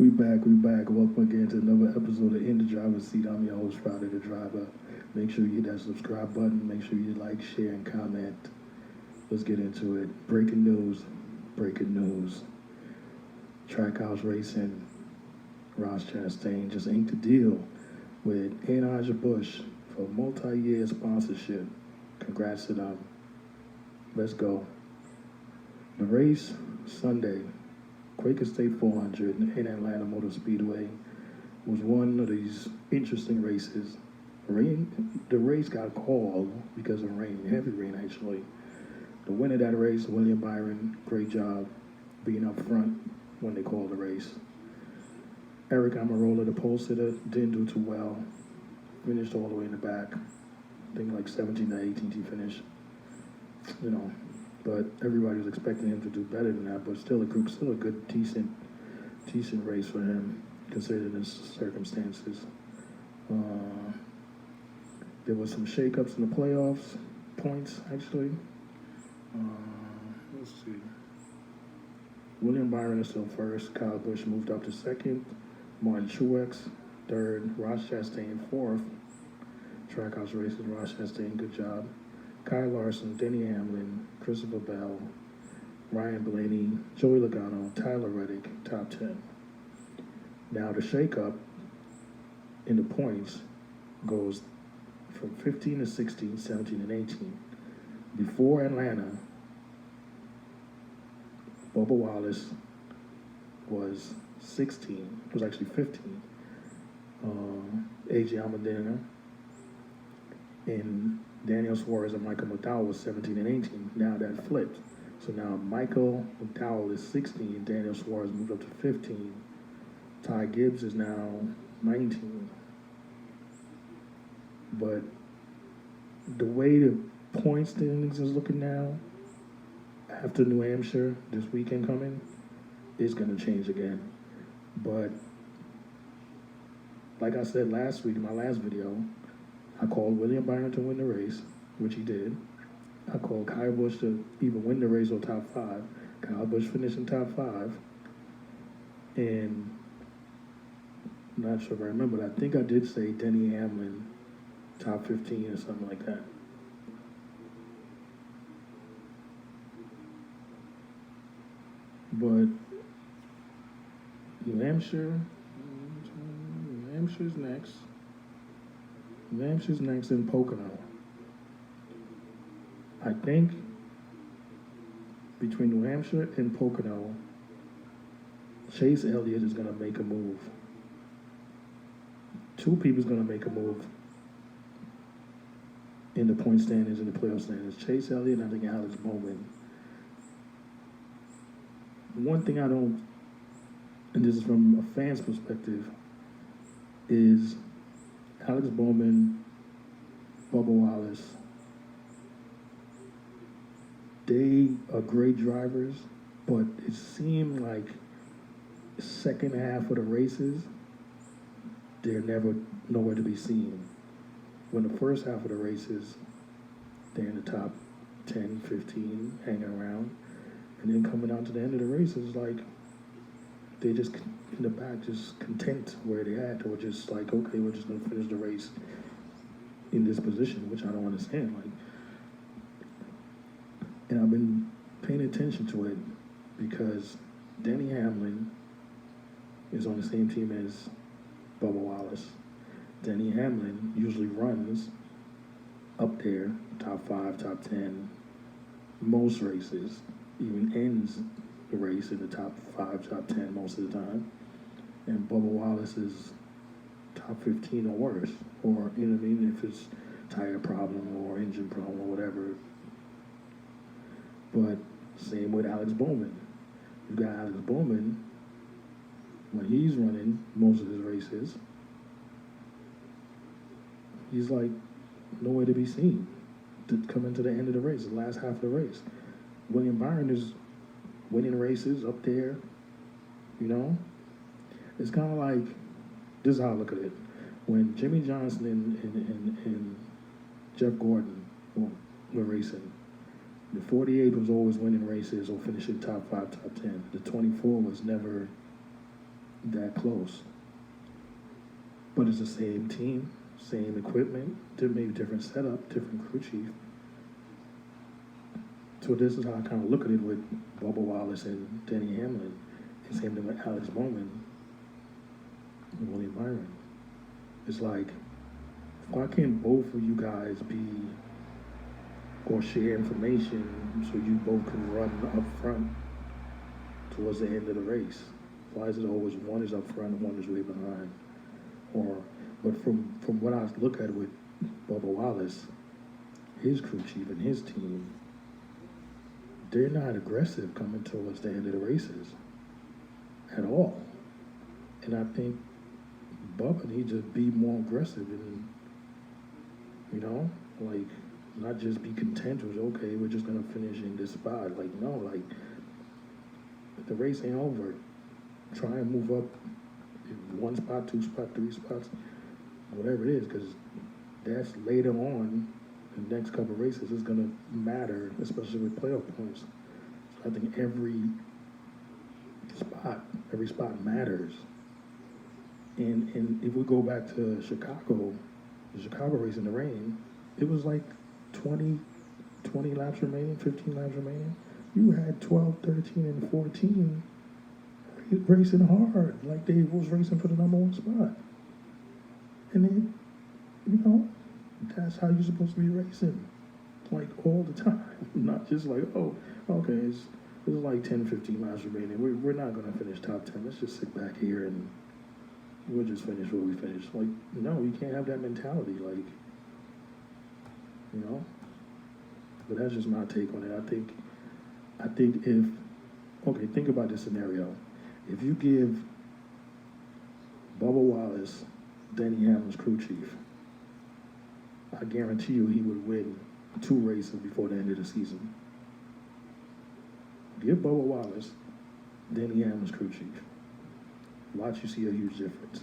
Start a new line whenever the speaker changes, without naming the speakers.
We back. Welcome again to another episode of In the Driver's Seat. I'm your host, Friday the Driver. Make sure you hit that subscribe button. Make sure you like, share, and comment. Let's get into it. Breaking news. Trackhouse Racing, Ross Chastain just inked a deal with Anheuser-Busch for multi-year sponsorship. Congrats to them. Let's go. The race, Sunday, Quaker State 400 in Atlanta Motor Speedway, was one of these interesting races. The race got called because of rain, heavy rain actually. The winner of that race, William Byron, great job being up front when they called the race. Eric Amarola, the pole sitter, didn't do too well. Finished all the way in the back. I think like 17 to 18 he finished. But everybody was expecting him to do better than that. But still a good, decent race for him, considering the circumstances. There was some shakeups in the playoffs, points actually. Let's see. William Byron is still first. Kyle Busch moved up to second. Martin Truex third. Ross Chastain fourth. Trackhouse Racing, Ross Chastain, good job. Kyle Larson, Denny Hamlin, Christopher Bell, Ryan Blaney, Joey Logano, Tyler Reddick, top 10. Now the shakeup in the points goes from 15 to 16, 17, and 18. Before Atlanta, Bubba Wallace was 16. It was actually 15. AJ Almadena and Daniel Suarez and Michael McDowell was 17 and 18. Now that flipped. So now Michael McDowell is 16. Daniel Suarez moved up to 15. Ty Gibbs is now 19. But the way the point standings is looking now, after New Hampshire this weekend coming, it's going to change again. But like I said last week in my last video, I called William Byron to win the race, which he did. I called Kyle Busch to either win the race or top 5. Kyle Busch finished in top 5. And I'm not sure if I remember, but I think I did say Denny Hamlin top 15 or something like that. But New Hampshire's next. New Hampshire's next in Pocono. I think between New Hampshire and Pocono, Chase Elliott is going to make a move. Two people's going to make a move in the point standings and the playoff standings. Chase Elliott and I think Alex Bowman. One thing I don't, and this is from a fan's perspective, is Alex Bowman, Bubba Wallace, they are great drivers, but it seemed like the second half of the races, they're never nowhere to be seen. When the first half of the races, they're in the top 10, 15, hanging around, and then coming out to the end of the races, like, they just in the back, just content where they at, or just like, okay, we're just gonna finish the race in this position, which I don't understand. Like, and I've been paying attention to it because Denny Hamlin is on the same team as Bubba Wallace. Denny Hamlin usually runs up there, top 5, top 10, most races, even ends the race in the top 5, top 10 most of the time. And Bubba Wallace is top 15 or worse. Or, you know what I mean, if it's tire problem or engine problem or whatever. But same with Alex Bowman. You got Alex Bowman, when he's running most of his races, he's like nowhere to be seen to come into the end of the race, the last half of the race. William Byron is winning races up there, you know? It's kind of like, this is how I look at it. When Jimmy Johnson and Jeff Gordon were racing, the 48 was always winning races or finishing top 5, top 10. The 24 was never that close. But it's the same team, same equipment, maybe different setup, different crew chief. So this is how I kind of look at it with Bubba Wallace and Denny Hamlin, and same thing with Alex Bowman and William Byron. It's like, why can't both of you guys be or share information so you both can run up front towards the end of the race? Why is it always one is up front and one is way behind? But from what I look at with Bubba Wallace, his crew chief and his team, they're not aggressive coming towards the end of the races at all. And I think Bubba needs to be more aggressive and, like, not just be content with, okay, we're just gonna finish in this spot. Like, no, like, the race ain't over. Try and move up one spot, two spot, three spots, whatever it is, because that's later on, the next couple of races is gonna matter, especially with playoff points. So I think every spot matters. And if we go back to Chicago, the Chicago race in the rain, it was like 20 laps remaining, 15 laps remaining. You had 12, 13, and 14 racing hard, like they was racing for the number one spot. And then, that's how you're supposed to be racing, like all the time. Not just like, oh, okay, it's like 10, 15 laps remaining. We're not going to finish top 10. Let's just sit back here and we'll just finish where we finished. Like, no, you can't have that mentality. Like, But that's just my take on it. I think think about this scenario. If you give Bubba Wallace Denny Hamlin's crew chief, I guarantee you he would win 2 races before the end of the season. Give Bubba Wallace Denny Hamlin's crew chief. Watch you see a huge difference.